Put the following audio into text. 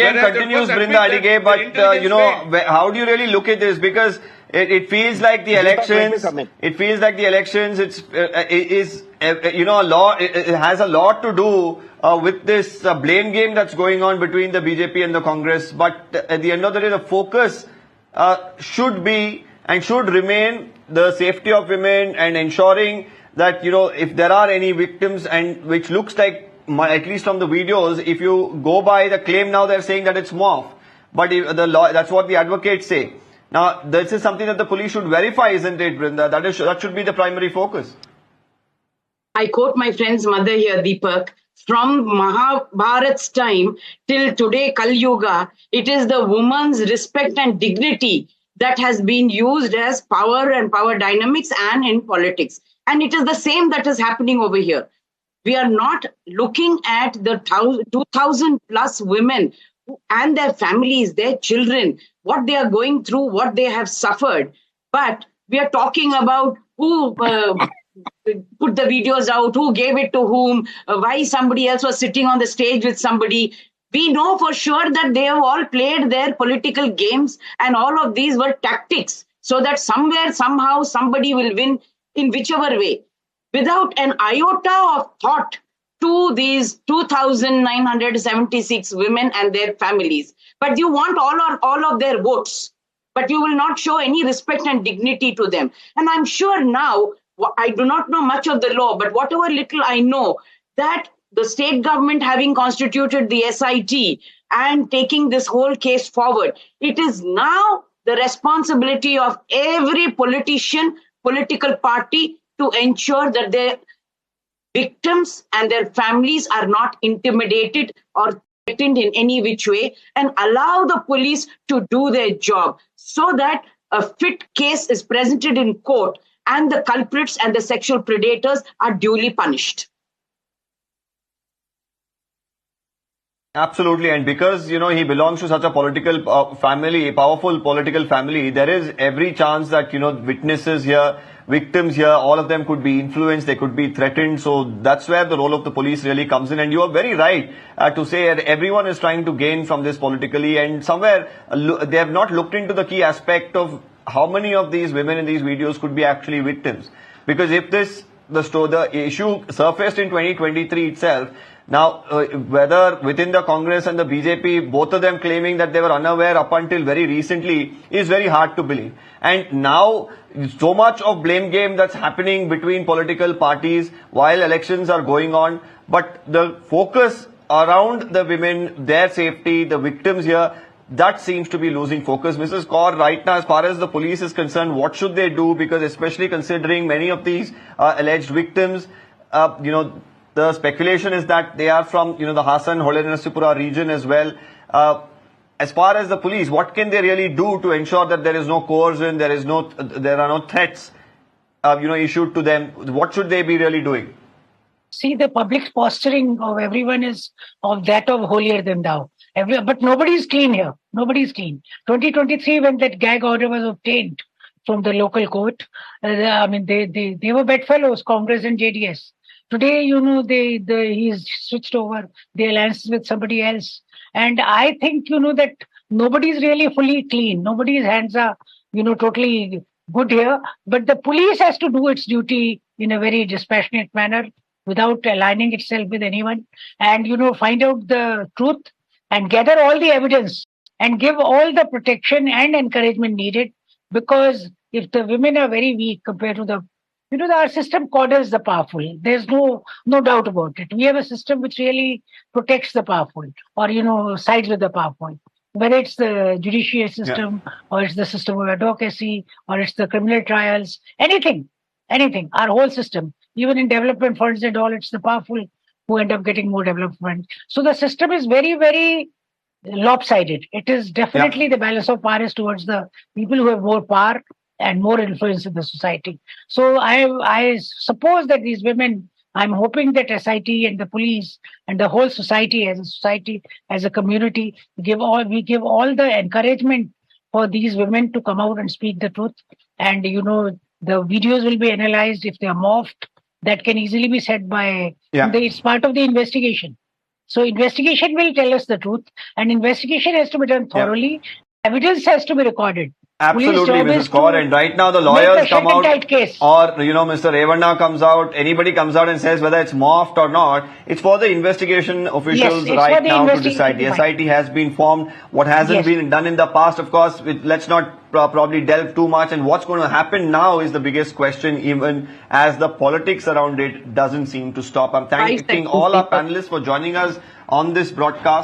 game continues, Brinda Adige, but how do you really look at this? Because it feels like the elections. It feels like the elections. It has a lot to do with this blame game that's going on between the BJP and the Congress. But at the end of the day, the focus should be and should remain the safety of women and ensuring that, if there are any victims, and which looks like, at least from the videos, if you go by the claim now, they're saying that it's morph. But that's what the advocates say. Now, this is something that the police should verify, isn't it, Brinda? That should be the primary focus. I quote my friend's mother here, Deepak. From Mahabharat's time till today, Kal Yuga, it is the woman's respect and dignity that has been used as power and power dynamics and in politics. And it is the same that is happening over here. We are not looking at the 2,000 plus women and their families, their children, what they are going through, what they have suffered. But we are talking about who put the videos out, who gave it to whom, why somebody else was sitting on the stage with somebody. We know for sure that they have all played their political games, and all of these were tactics so that somewhere, somehow, somebody will win in whichever way, without an iota of thought to these 2,976 women and their families. But you want all of their votes, but you will not show any respect and dignity to them. And I'm sure now, I do not know much of the law, but whatever little I know, that the state government having constituted the SIT and taking this whole case forward, it is now the responsibility of every politician, political party to ensure that their victims and their families are not intimidated or threatened in any which way, and allow the police to do their job so that a fit case is presented in court and the culprits and the sexual predators are duly punished. Absolutely, and because he belongs to such a political family, powerful political family, there is every chance that witnesses here, victims here, all of them could be influenced, they could be threatened. So that's where the role of the police really comes in. And you are very right to say that everyone is trying to gain from this politically, and somewhere they have not looked into the key aspect of how many of these women in these videos could be actually victims. Because if the issue surfaced in 2023 itself, now, whether within the Congress and the BJP, both of them claiming that they were unaware up until very recently is very hard to believe. And now, so much of blame game that's happening between political parties while elections are going on, but the focus around the women, their safety, the victims here, that seems to be losing focus. Mrs. Kaur, right now, as far as the police is concerned, what should they do? Because especially considering many of these alleged victims, the speculation is that they are from, the Hassan, Holenasipura region as well. As far as the police, what can they really do to ensure that there is no coercion, there are no threats, issued to them? What should they be really doing? See, the public posturing of everyone is of that of holier than thou. But nobody is clean here. Nobody is clean. 2023, when that gag order was obtained from the local court, they were bedfellows, Congress and JDS. Today, he's switched over the alliance with somebody else. And I think, that nobody is really fully clean. Nobody's hands are, totally good here. But the police has to do its duty in a very dispassionate manner without aligning itself with anyone, and, find out the truth and gather all the evidence and give all the protection and encouragement needed. Because if the women are very weak compared to our system corners the powerful. There's no doubt about it. We have a system which really protects the powerful, or, sides with the powerful. Whether it's the judiciary system, or it's the system of advocacy, or it's the criminal trials, anything, our whole system, even in development funds and all, it's the powerful who end up getting more development. So the system is very, very lopsided. It is definitely the balance of power is towards the people who have more power and more influence in the society. So I suppose that these women, I'm hoping that SIT and the police and the whole society, as a community, we give all the encouragement for these women to come out and speak the truth. And, the videos will be analyzed. If they are morphed, that can easily be said by, it's part of the investigation. So investigation will tell us the truth, and investigation has to be done thoroughly. Evidence has to be recorded. Absolutely, Mrs. Kaur. And right now the lawyers come out, or Mr. Revanna comes out, anybody comes out and says whether it's morphed or not. It's for the investigation officials right now to decide. The SIT has been formed. What hasn't been done in the past, of course, let's not probably delve too much. And what's going to happen now is the biggest question, even as the politics around it doesn't seem to stop. I'm thanking all our panelists for joining us on this broadcast.